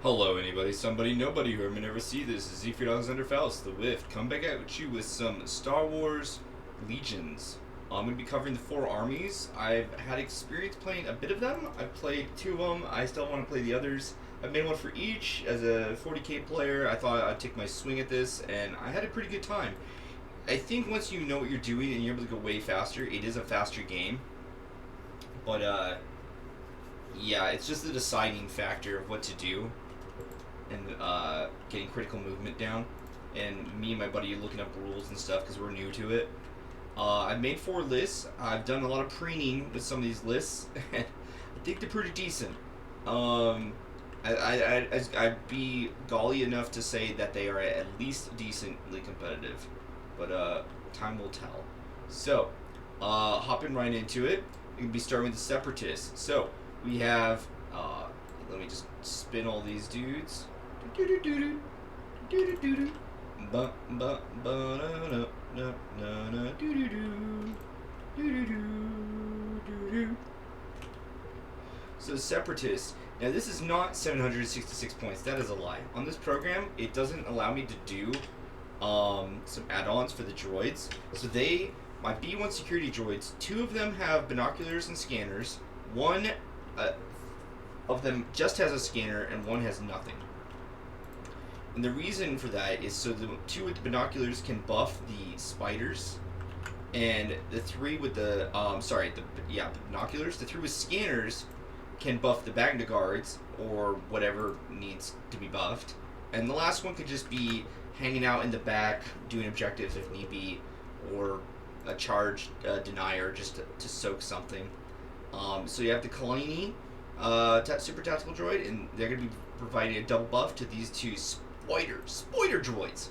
Hello, anybody, somebody, nobody who may never see this. Is Zephyr Alexander Faust, the Whiff, come back at you with some Star Wars Legions. I'm going to be covering the four armies. I've had experience playing a bit of them. I've played two of them. I still want to play the others. I've made one for each. As a 40k player, I thought I'd take my swing at this, and I had a pretty good time. I think once you know what you're doing and you're able to go way faster, it is a faster game. But, yeah, it's just the deciding factor of what to do and getting critical movement down. And me and my buddy are looking up rules and stuff because we're new to it. I've made 4 lists. I've done a lot of preening with some of these lists. I think they're pretty decent. I'd be golly enough to say that they are at least decently competitive. But time will tell. So, hopping right into it, we're going to be starting with the separatists. So, we have, let me just spin all these dudes. So separatists. Now this is not 766 points. That is a lie. On this program, it doesn't allow me to do some add-ons for the droids. So my B1 security droids, 2 of them have binoculars and scanners. One of them just has a scanner, and one has nothing. And the reason for that is so the 2 with the binoculars can buff the spiders, and the 3 with the the binoculars. The 3 with scanners can buff the Magna Guards or whatever needs to be buffed, and the last one could just be hanging out in the back doing objectives if need be, or a charge denier just to soak something. So you have the Kalini super tactical droid, and they're going to be providing a double buff to these 2 spoiler droids.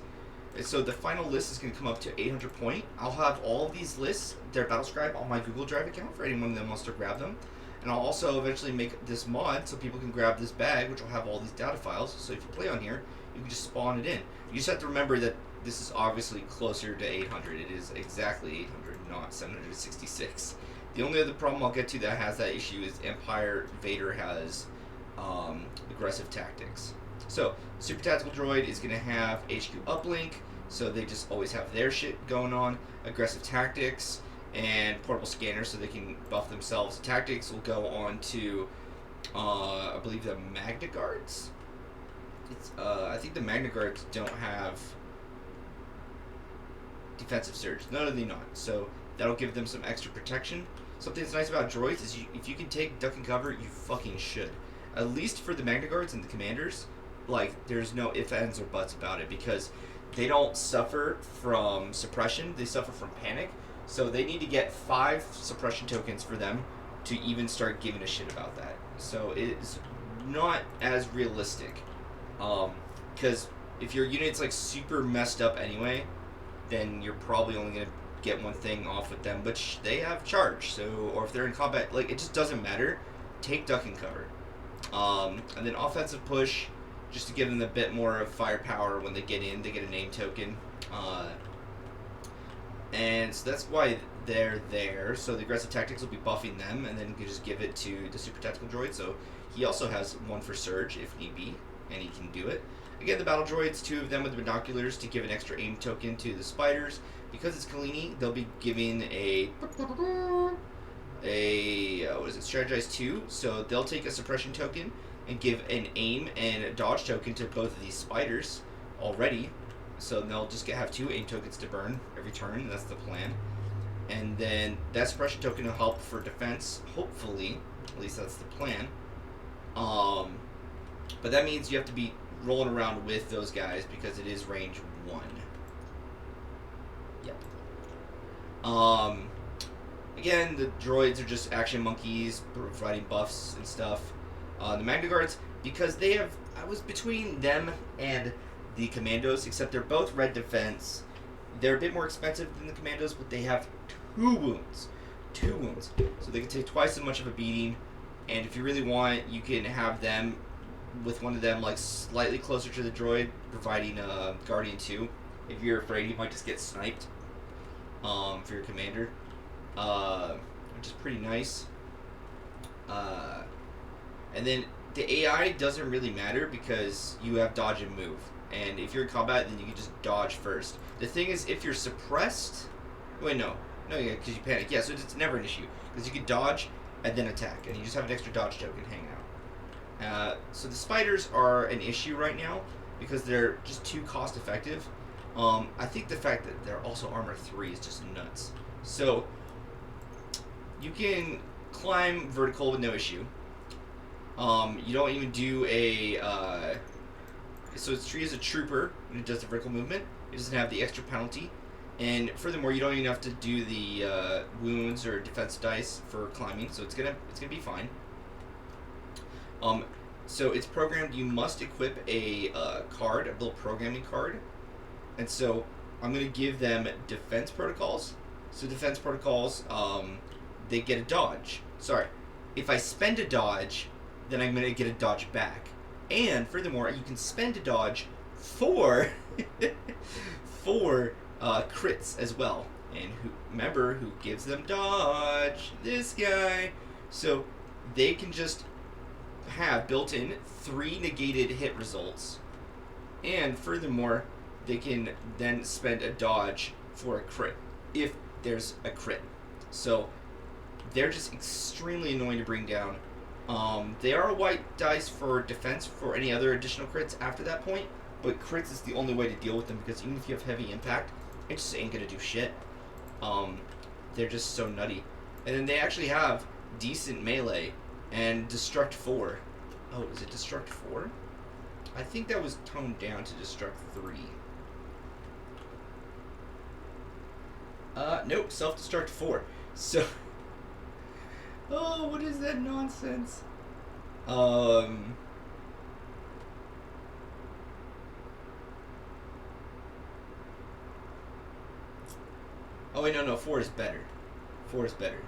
And so the final list is going to come up to 800 point. I'll have all of these lists, their battle scribe, on my Google Drive account for anyone that wants to grab them. And I'll also eventually make this mod so people can grab this bag, which will have all these data files. So if you play on here, you can just spawn it in. You just have to remember that this is obviously closer to 800. It is exactly 800, not 766. The only other problem I'll get to that has that issue is Empire Vader has aggressive tactics. So, Super Tactical Droid is going to have HQ uplink, so they just always have their shit going on. Aggressive tactics and portable scanners, so they can buff themselves. Tactics will go on to, I believe, the Magna Guards. I think the Magna Guards don't have defensive surge. None of them not. So that'll give them some extra protection. Something that's nice about droids is if you can take duck and cover, you fucking should. At least for the Magna Guards and the commanders, like, there's no ifs, ands, or buts about it, because they don't suffer from suppression, they suffer from panic. So they need to get 5 suppression tokens for them to even start giving a shit about that. So it's not as realistic. Because if your unit's like super messed up anyway, then you're probably only going to get one thing off with them, but they have charge. So, or if they're in combat, like, it just doesn't matter. Take duck and cover. And then offensive push, just to give them a bit more of firepower when they get in. They get a name token. And so that's why they're there. So the aggressive tactics will be buffing them, and then you can just give it to the super tactical droid. So he also has one for surge if need be, and he can do it. Again, the battle droids, 2 of them with the binoculars to give an extra aim token to the spiders. Because it's Kalini, they'll be giving a strategize 2. So they'll take a suppression token and give an aim and a dodge token to both of these spiders already. So they'll just have 2 aim tokens to burn every turn. That's the plan. And then that suppression token will help for defense, hopefully. At least that's the plan. But that means you have to be rolling around with those guys because it is range 1. Yep. Again, the droids are just action monkeys providing buffs and stuff. The Magna Guards, because they have, I was between them and the Commandos, except they're both red defense. They're a bit more expensive than the Commandos, but they have 2 wounds. 2 wounds. So they can take twice as much of a beating, and if you really want, you can have them with one of them like slightly closer to the droid, providing Guardian 2. If you're afraid you might just get sniped for your commander, which is pretty nice. And then the AI doesn't really matter because you have dodge and move. And if you're in combat, then you can just dodge first. The thing is, if you're suppressed... Wait, no. No, yeah, because you panic. Yeah, so it's never an issue. Because you can dodge and then attack. And you just have an extra dodge token hanging out. So the spiders are an issue right now because they're just too cost effective. I think the fact that they're also armor 3 is just nuts. So you can climb vertical with no issue. You don't even do a... so it's treated as a trooper when it does the vertical movement. It doesn't have the extra penalty. And furthermore, you don't even have to do the wounds or defense dice for climbing, so it's gonna be fine. So it's programmed. You must equip a card, a little programming card, and so I'm gonna give them defense protocols. So defense protocols, they get a dodge. Sorry, if I spend a dodge, then I'm gonna get a dodge back. And furthermore, you can spend a dodge for crits as well. And remember who gives them dodge? This guy. So they can just have built-in 3 negated hit results. And furthermore, they can then spend a dodge for a crit if there's a crit. So they're just extremely annoying to bring down. They are a white dice for defense for any other additional crits after that point, but crits is the only way to deal with them because even if you have heavy impact, it just ain't gonna do shit. They're just so nutty. And then they actually have decent melee and destruct 4. Oh, is it destruct 4? I think that was toned down to destruct 3. Nope, self-destruct 4. So... Oh, what is that nonsense? Oh wait, no, 4 is better. 4 is better.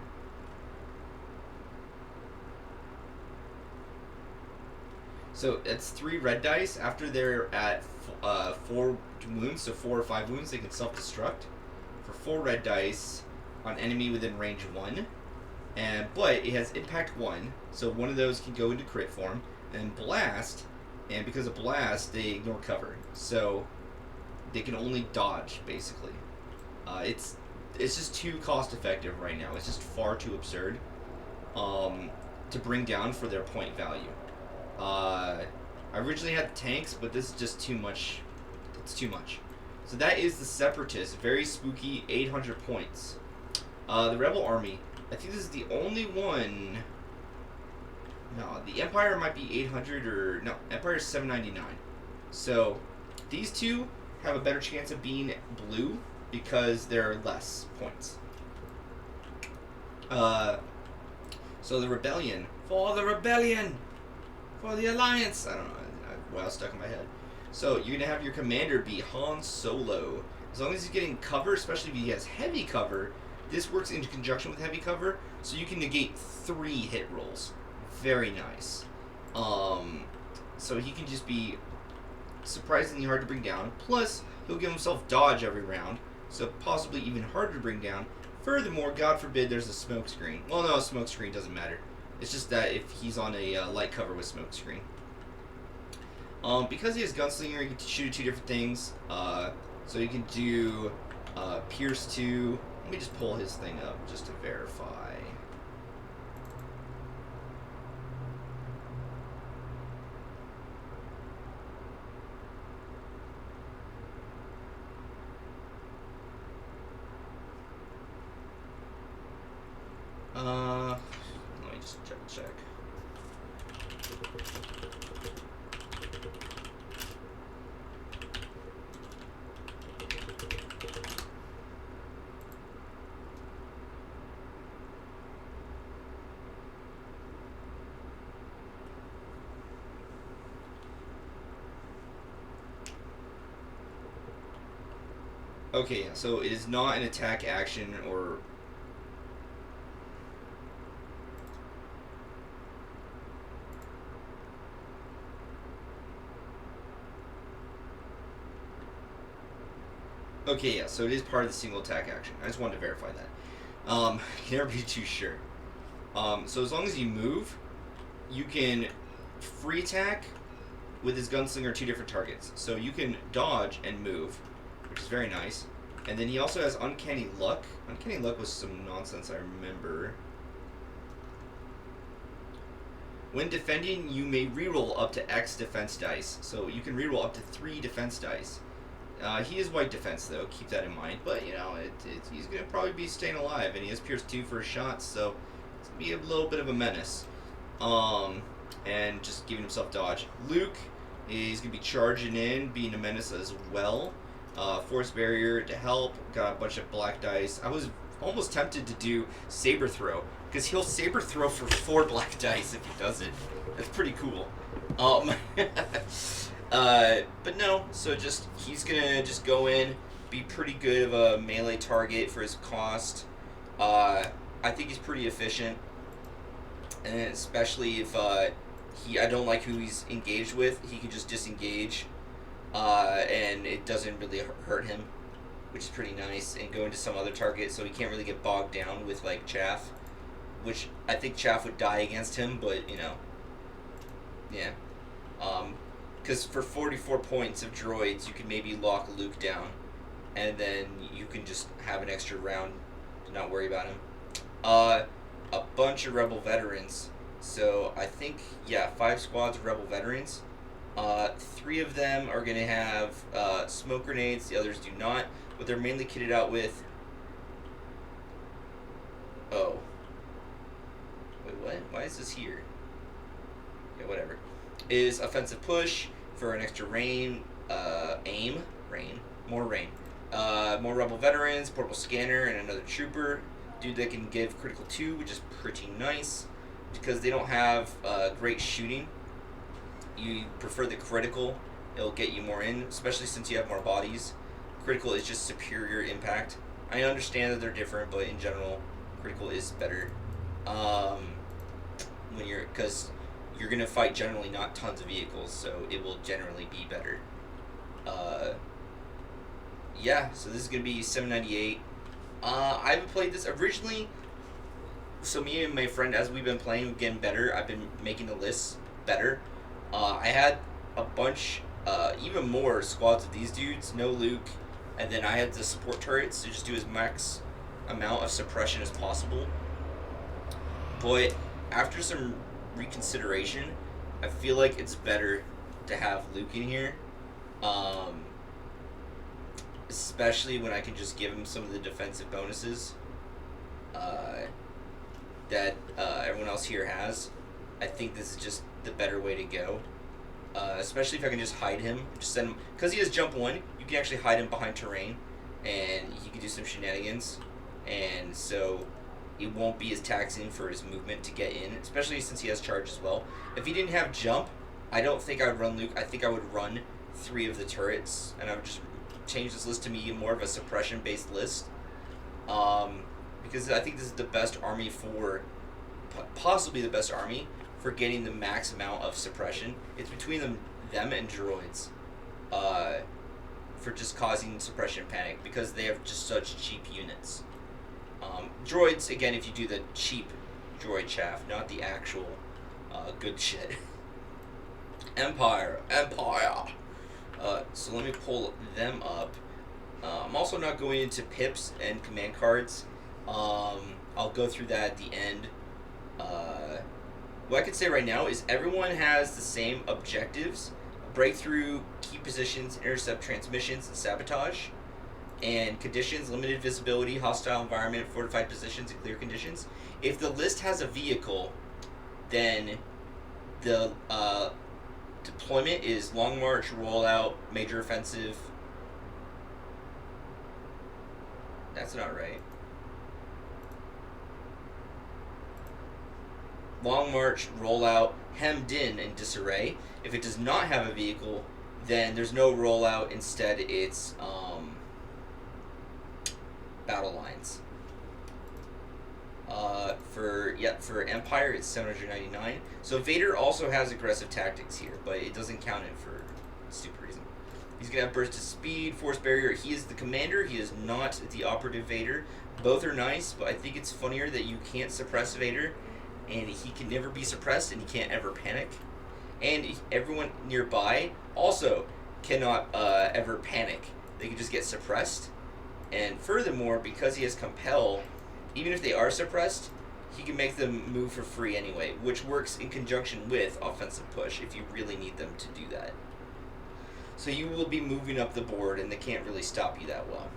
So it's 3 red dice. After they're at 4 wounds, so 4 or 5 wounds, they can self-destruct. For 4 red dice on enemy within range 1. But it has impact 1, so one of those can go into crit form, and blast, and because of blast, they ignore cover, so they can only dodge, basically. It's just too cost effective right now. It's just far too absurd to bring down for their point value. I originally had tanks, but this is just too much. It's too much. So that is the Separatists, very spooky, 800 points. The Rebel Army, I think this is the only one... No, the Empire might be 800 or... No, Empire is 799. So, these two have a better chance of being blue because they're less points. So the Rebellion. For the Rebellion! For the Alliance! I don't know. Wow, stuck in my head. So, you're going to have your commander be Han Solo. As long as he's getting cover, especially if he has heavy cover, this works in conjunction with heavy cover, so you can negate 3 hit rolls. Very nice. So he can just be surprisingly hard to bring down. Plus, he'll give himself dodge every round, so possibly even harder to bring down. Furthermore, God forbid there's a smoke screen. Well, no, a smoke screen doesn't matter. It's just that if he's on a light cover with smoke screen. Because he has Gunslinger, he can shoot at 2 different things. So you can do Pierce 2. Let me just pull his thing up just to verify. Let me just check. Okay, yeah, so it is not an attack action or... Okay, yeah, so it is part of the single attack action. I just wanted to verify that. Can never be too sure. So as long as you move, you can free attack with his gunslinger 2 different targets. So you can dodge and move, which is very nice. And then he also has Uncanny Luck. Uncanny Luck was some nonsense, I remember. When defending, you may reroll up to X defense dice. So you can reroll up to 3 defense dice. He is white defense, though. Keep that in mind. But, you know, he's going to probably be staying alive. And he has Pierce 2 for his shots, so it's going to be a little bit of a menace. And just giving himself dodge. Luke is going to be charging in, being a menace as well. Force barrier to help. Got a bunch of black dice. I was almost tempted to do saber throw, because he'll saber throw for 4 black dice if he does it. That's pretty cool. But no, so he's gonna just go in, be pretty good of a melee target for his cost. I think he's pretty efficient, and especially if I don't like who he's engaged with, he can just disengage, and it doesn't really hurt him, which is pretty nice, and go into some other target, so he can't really get bogged down with like Chaff, which I think Chaff would die against him, but you know, yeah. Because for 44 points of droids, you can maybe lock Luke down, and then you can just have an extra round to not worry about him. A bunch of Rebel veterans. So I think, yeah, 5 squads of Rebel veterans. 3 of them are going to have smoke grenades, the others do not. But they're mainly kitted out with... Oh. Wait, what? Why is this here? Yeah, whatever. Is offensive push for an extra more rain. More Rebel veterans, portable scanner, and another trooper. Dude that can give critical 2, which is pretty nice. Because they don't have great shooting. You prefer the critical. It'll get you more in, especially since you have more bodies. Critical is just superior impact. I understand that they're different, but in general, critical is better. Because you're gonna fight generally not tons of vehicles, so it will generally be better. Yeah, so this is gonna be 798. I haven't played this originally. So me and my friend, as we've been playing, we've getting better. I've been making the lists better. I had a bunch, even more squads of these dudes, no Luke, and then I had the support turrets to just do as max amount of suppression as possible. But after some reconsideration, I feel like it's better to have Luke in here. Especially when I can just give him some of the defensive bonuses that everyone else here has. I think this is just the better way to go. Especially if I can just hide him. Just send him, because he has jump 1, you can actually hide him behind terrain, and he can do some shenanigans. And so it won't be as taxing for his movement to get in, especially since he has charge as well. If he didn't have jump, I don't think I would run Luke. I think I would run 3 of the turrets, and I would just change this list to be more of a suppression-based list. Because I think this is the best army for, possibly the best army for getting the max amount of suppression. It's between them and droids, for just causing suppression panic, because they have just such cheap units. Droids, again, if you do the cheap droid chaff, not the actual good shit. Empire. So let me pull them up. I'm also not going into pips and command cards. I'll go through that at the end. What I can say right now is everyone has the same objectives: breakthrough, key positions, intercept transmissions, and sabotage. And conditions: limited visibility, hostile environment, fortified positions, and clear conditions. If the list has a vehicle, then the deployment is long march, rollout, major offensive. That's not right. Long march, rollout, hemmed in, and disarray. If it does not have a vehicle, then there's no rollout. Instead, it's battle lines. For Empire, it's 799. So Vader also has aggressive tactics here, but it doesn't count it for stupid reason. He's gonna have burst of speed, force barrier. He is the commander. He is not the operative Vader. Both are nice, but I think it's funnier that you can't suppress Vader, and he can never be suppressed, and he can't ever panic. and everyone nearby also cannot ever panic. They can just get suppressed, and furthermore, because he has compel, even if they are suppressed, he can make them move for free anyway, which works in conjunction with offensive push if you really need them to do that. So you will be moving up the board, and they can't really stop you that well.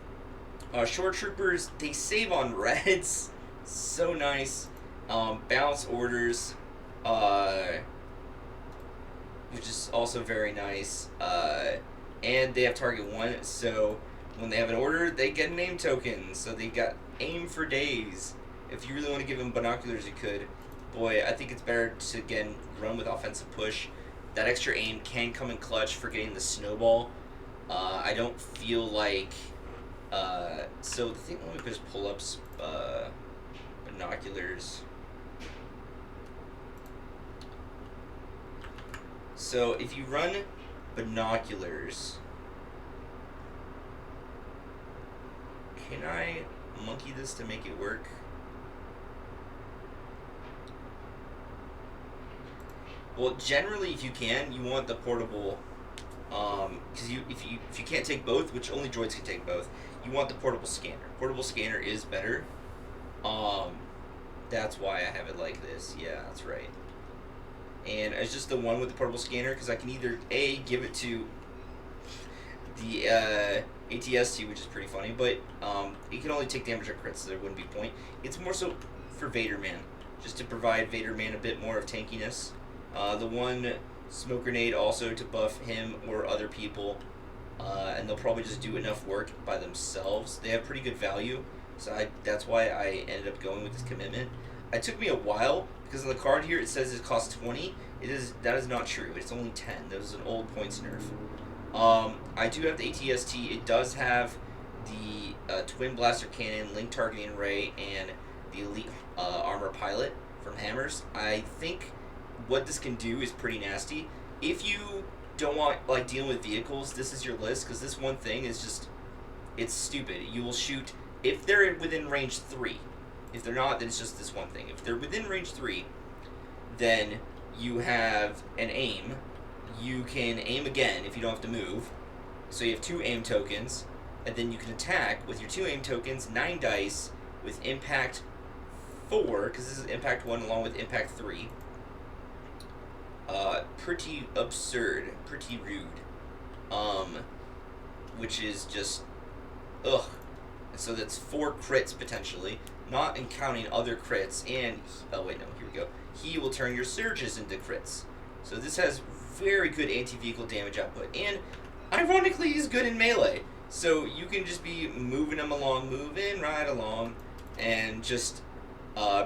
Shore troopers, they save on reds. So nice. Balance orders, which is also very nice. And they have target 1, so when they have an order, they get an aim token. So they got aim for days. If you really want to give them binoculars, you could. Boy, I think it's better to, again, run with offensive push. That extra aim can come in clutch for getting the snowball. I don't feel like... so the thing, let me just pull up binoculars. So if you run binoculars... Can I monkey this to make it work? Well, generally, if you can, you want the portable, because if you can't take both, which only droids can take both, you want the portable scanner. Portable scanner is better. That's why I have it like this. Yeah, that's right. And it's just the one with the portable scanner, because I can either give it to the ATST, which is pretty funny, but it can only take damage or crits, so there wouldn't be point. It's more so for Vader Man, just to provide Vader Man a bit more of tankiness. The one smoke grenade also to buff him or other people, and they'll probably just do enough work by themselves. They have pretty good value, so that's why I ended up going with this commitment. It took me a while, because on the card here it says it costs 20. That is not true. It's only 10. That was an old points nerf. I do have the ATST. It does have the twin blaster cannon, link targeting array, and the elite armor pilot from Hammers. I think what this can do is pretty nasty. If you don't want dealing with vehicles, this is your list, because this one thing is just, it's stupid. You will shoot if they're within range 3. If they're not, then it's just this one thing. If they're within range 3, then you have an aim. You can aim again if you don't have to move. So you have 2 aim tokens, and then you can attack with your 2 aim tokens, 9 dice, with impact 4, because this is impact 1 along with impact 3. Pretty absurd, pretty rude. Which is just, ugh. So that's 4 crits potentially, not in counting other crits, and, oh wait, no, here we go. He will turn your surges into crits. So this has very good anti-vehicle damage output, and ironically he's good in melee. So you can just be moving him along, moving right along, and just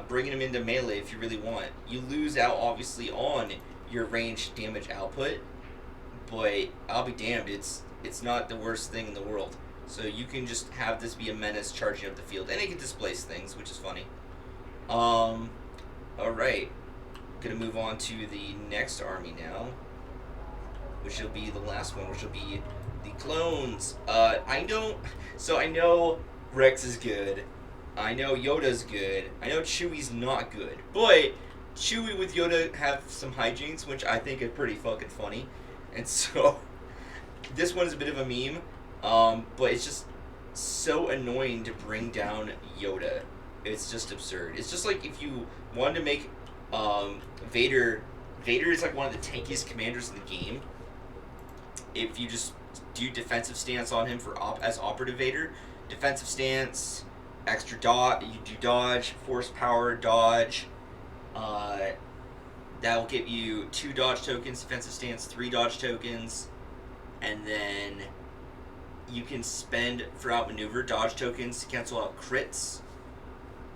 bringing him into melee if you really want. You lose out obviously on your range damage output, but I'll be damned, it's not the worst thing in the world. So you can just have this be a menace charging up the field, and it can displace things, which is funny. Alright, gonna move on to the next army now, which will be the last one, which will be the clones. I know Rex is good, I know Yoda's good, I know Chewie's not good, but Chewie with Yoda have some hijinks, which I think are pretty fucking funny, and so this one is a bit of a meme, but it's just so annoying to bring down Yoda. It's just absurd. It's just like if you wanted to make Vader is like one of the tankiest commanders in the game. If you just do defensive stance on him as operative Vader, defensive stance, extra dodge, you do dodge, force power, dodge. That will give you 2 dodge tokens, defensive stance, 3 dodge tokens, and then you can spend for outmaneuver dodge tokens to cancel out crits,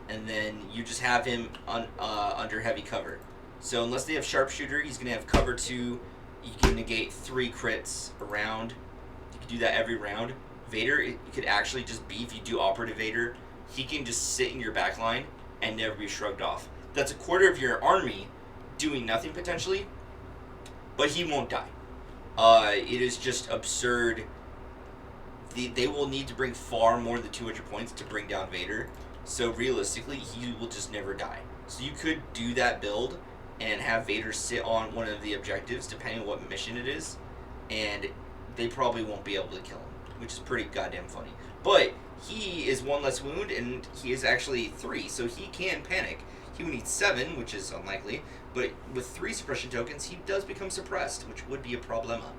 and then you just have him under heavy cover. So unless they have sharpshooter, he's going to have cover 2. You can negate 3 crits a round. You can do that every round. Vader, it could actually just be, if you do operative Vader, he can just sit in your backline and never be shrugged off. That's a quarter of your army doing nothing potentially, but he won't die. It is just absurd. They will need to bring far more than 200 points to bring down Vader, so realistically he will just never die. So you could do that build and have Vader sit on one of the objectives, depending on what mission it is, and they probably won't be able to kill him, which is pretty goddamn funny. But he is 1 less wound, and he is actually 3, so he can panic. He would need 7, which is unlikely, but with 3 suppression tokens, he does become suppressed, which would be a problema.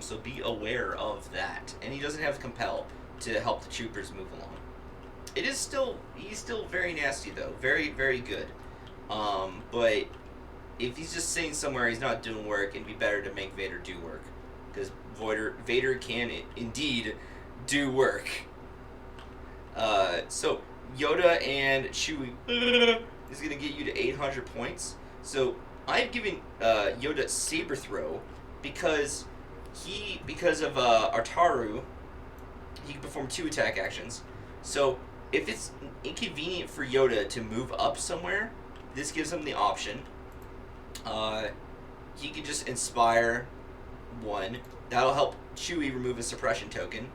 So be aware of that. And he doesn't have compel to help the troopers move along. He's still very nasty though, very, very good. But if he's just sitting somewhere, he's not doing work, it'd be better to make Vader do work, because Vader can indeed do work. So Yoda and Chewie is gonna get you to 800 points. So I've given Yoda saber throw because of Artaru, he can perform 2 attack actions. So if it's inconvenient for Yoda to move up somewhere, this gives him the option. He can just inspire 1. That'll help Chewie remove a suppression token.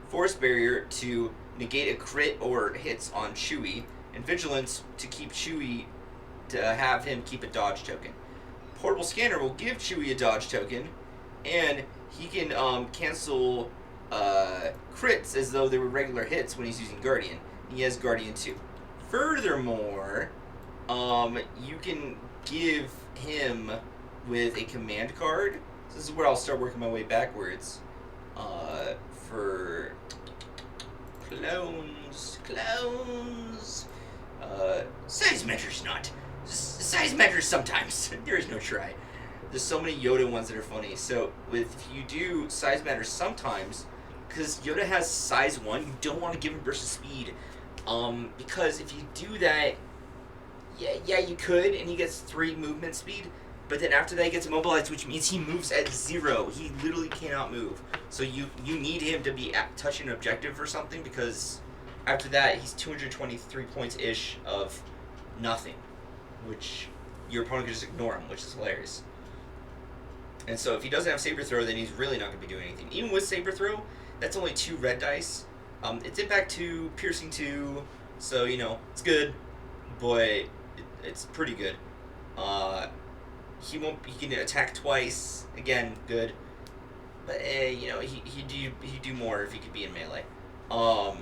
Force barrier to negate a crit or hits on Chewie, and vigilance to keep Chewie, to have him keep a dodge token. Portable scanner will give Chewie a dodge token, and he can cancel crits as though they were regular hits when he's using Guardian. He has Guardian too. Furthermore, you can give him with a command card. So this is where I'll start working my way backwards. For clones. Size matters not. Size matters sometimes. There is no try. There's so many Yoda ones that are funny. So if you do size matters sometimes, because Yoda has size 1, you don't want to give him burst of speed. Because if you do that, yeah, you could, and he gets 3 movement speed, but then after that he gets immobilized, which means he moves at 0. He literally cannot move. So you need him to be touching an objective or something, because after that he's 223 points-ish of nothing, which your opponent can just ignore him, which is hilarious. And so if he doesn't have Saber Throw, then he's really not going to be doing anything. Even with Saber Throw, that's only 2 red dice. It's Impact 2, Piercing 2, so, it's good, but it's pretty good. He can attack twice, again, good. But, he'd do more if he could be in melee. Now,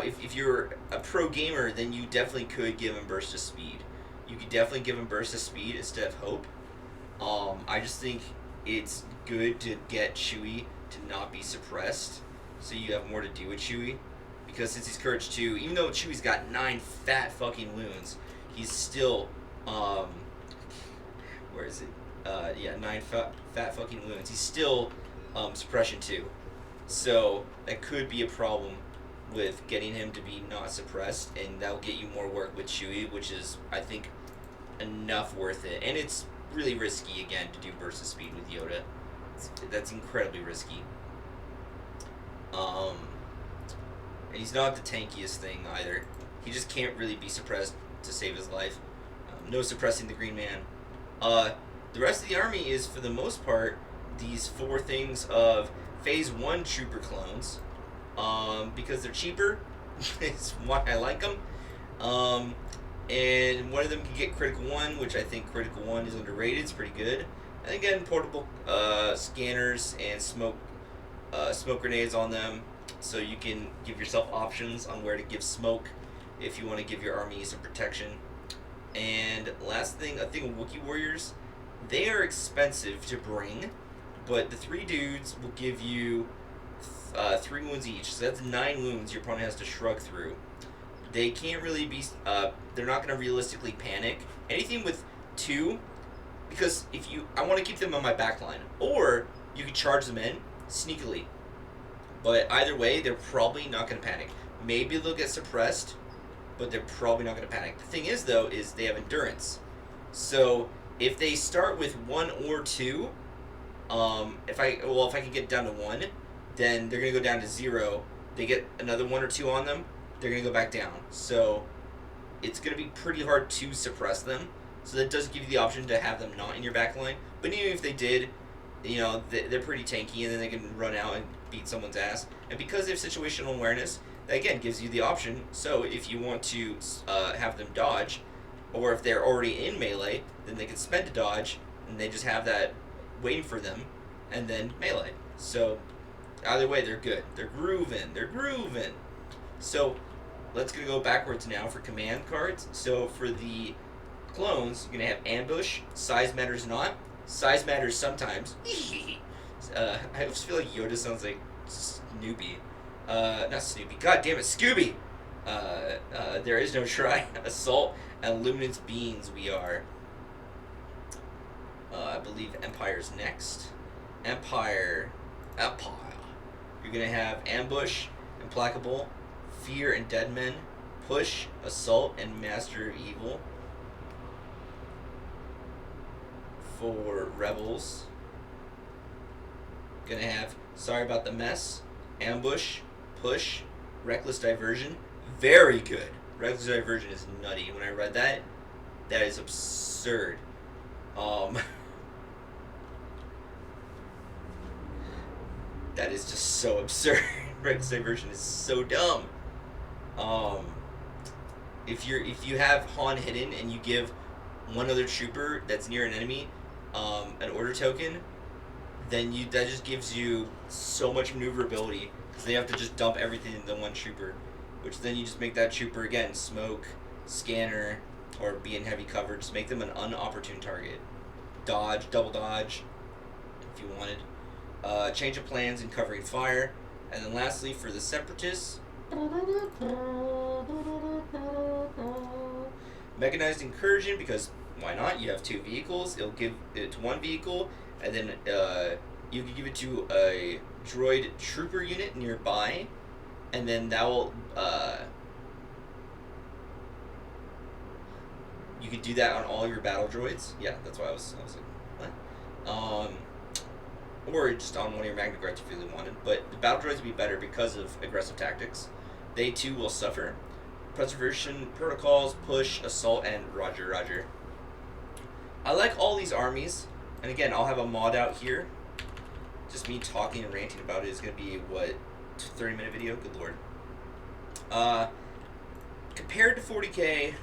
if you're a pro gamer, then you definitely could give him Burst of Speed. You could definitely give him Burst of Speed instead of Hope. I just think it's good to get Chewie to not be suppressed, so you have more to do with Chewie. Because since he's Courage 2, even though Chewie's got 9 fat fucking wounds, he's still, where is it? 9 fat fucking wounds. He's still, Suppression 2. So, that could be a problem with getting him to be not suppressed, and that'll get you more work with Chewie, which is, I think, enough worth it. And it's really risky, again, to do Burst of Speed with Yoda. That's incredibly risky. And he's not the tankiest thing, either. He just can't really be suppressed to save his life. No suppressing the Green Man. The rest of the army is, for the most part, these 4 things of Phase 1 trooper clones. Because they're cheaper. It's why I like them. And one of them can get Critical 1, which I think Critical 1 is underrated. It's pretty good. And again, portable scanners and smoke grenades on them. So you can give yourself options on where to give smoke if you want to give your army some protection. And last thing, I think Wookiee Warriors, they are expensive to bring, but the 3 dudes will give you 3 wounds each. So that's 9 wounds your opponent has to shrug through. They can't really be, they're not going to realistically panic. Anything with 2, because I want to keep them on my back line. Or you can charge them in sneakily. But either way, they're probably not going to panic. Maybe they'll get suppressed, but they're probably not going to panic. The thing is, though, is they have endurance. So if they start with 1 or 2, if I can get down to 1, then they're going to go down to 0. They get another 1 or 2 on them, they're going to go back down. So it's going to be pretty hard to suppress them. So that does give you the option to have them not in your back line. But even if they did, they're pretty tanky, and then they can run out and beat someone's ass. And because they have situational awareness, that again gives you the option. So if you want to have them dodge, Or if they're already in melee, then they can spend a dodge, and they just have that waiting for them, and then melee. So, either way, they're good. They're grooving. They're grooving. So, let's go backwards now for command cards. So, for the clones, you're going to have ambush, size matters not, size matters sometimes. I always feel like Yoda sounds like Snoopy. Not Snoopy. God damn it, Scooby! There is no try. Assault and luminance beings we are. I believe Empire's next. Empire. You're gonna have ambush, implacable, fear and dead men, push, assault, and master of evil. For rebels, gonna have sorry about the mess, ambush, push, reckless diversion. Very good. Reckless diversion is nutty. When I read that, that is absurd. That is just so absurd. Reckless diversion is so dumb. If you have Han hidden and you give one other trooper that's near an enemy an order token, then that just gives you so much maneuverability because they have to just dump everything into one trooper, which then you just make that trooper again smoke, scanner, or be in heavy cover. Just make them an unopportune target. Dodge, double dodge, if you wanted. Change of plans and covering fire, and then lastly for the separatists, mechanized incursion, because why not? You have 2 vehicles. It'll give it to 1 vehicle, and then you can give it to a droid trooper unit nearby, and then that will you could do that on all your battle droids. Yeah, that's why I was like, what? Or just on one of your Magna Guards if you really wanted. But the battle droids would be better because of aggressive tactics. They too will suffer. Preservation, protocols, push, assault, and roger. I like all these armies. And again, I'll have a mod out here. Just me talking and ranting about it is going to be, what, 30-minute video? Good lord. Compared to 40k,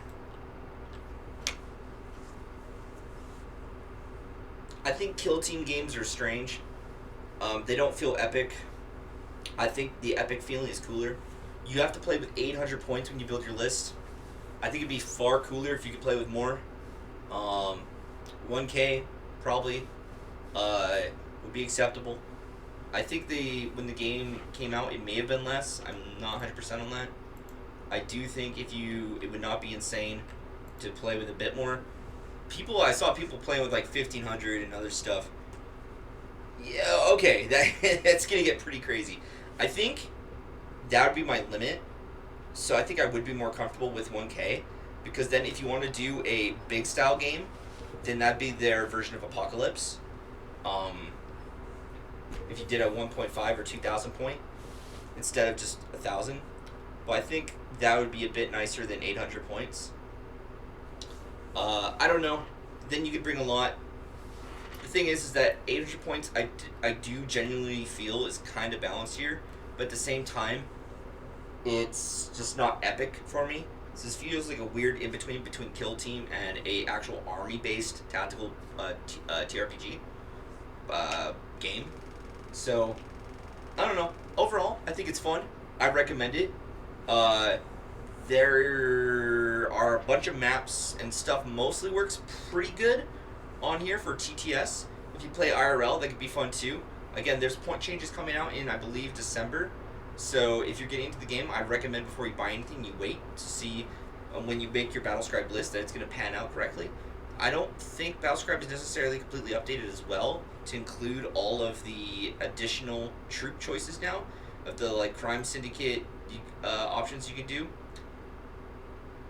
I think kill team games are strange. They don't feel epic. I think the epic feeling is cooler. You have to play with 800 points when you build your list. I think it'd be far cooler if you could play with more. 1K probably would be acceptable. I think when the game came out, it may have been less. I'm not 100% on that. I do think it would not be insane to play with a bit more. I saw people playing with like 1500 and other stuff. Yeah, okay, that's gonna get pretty crazy. I think that would be my limit. So I think I would be more comfortable with 1K, because then if you want to do a big style game, then that'd be their version of Apocalypse. If you did a 1.5 or 2,000 point instead of just 1,000, but I think that would be a bit nicer than 800 points. I don't know. Then you could bring a lot. The thing is that 800 points I do genuinely feel is kind of balanced here, but at the same time, it's just not epic for me. So this feels like a weird in-between between kill team and a actual army-based tactical TRPG game. So, I don't know. Overall, I think it's fun. I recommend it. There are a bunch of maps and stuff. Mostly works pretty good on here for TTS. If you play IRL, that could be fun too. Again, there's point changes coming out in, I believe, December. So if you're getting into the game, I recommend before you buy anything, you wait to see when you make your Battlescribe list that it's going to pan out correctly. I don't think Battlescribe is necessarily completely updated as well to include all of the additional troop choices now of the like crime syndicate options you can do.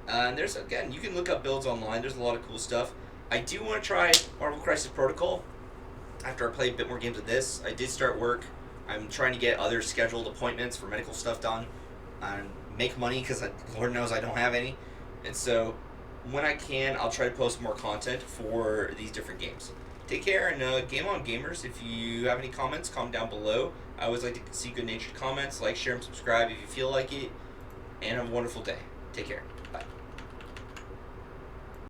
And there's, again, you can look up builds online. There's a lot of cool stuff. I do want to try Marvel Crisis Protocol after I play a bit more games of this. I did start work. I'm trying to get other scheduled appointments for medical stuff done and make money because Lord knows I don't have any. And so when I can, I'll try to post more content for these different games. Take care, and game on, gamers. If you have any comments, comment down below. I always like to see good-natured comments. Like, share, and subscribe if you feel like it. And have a wonderful day. Take care.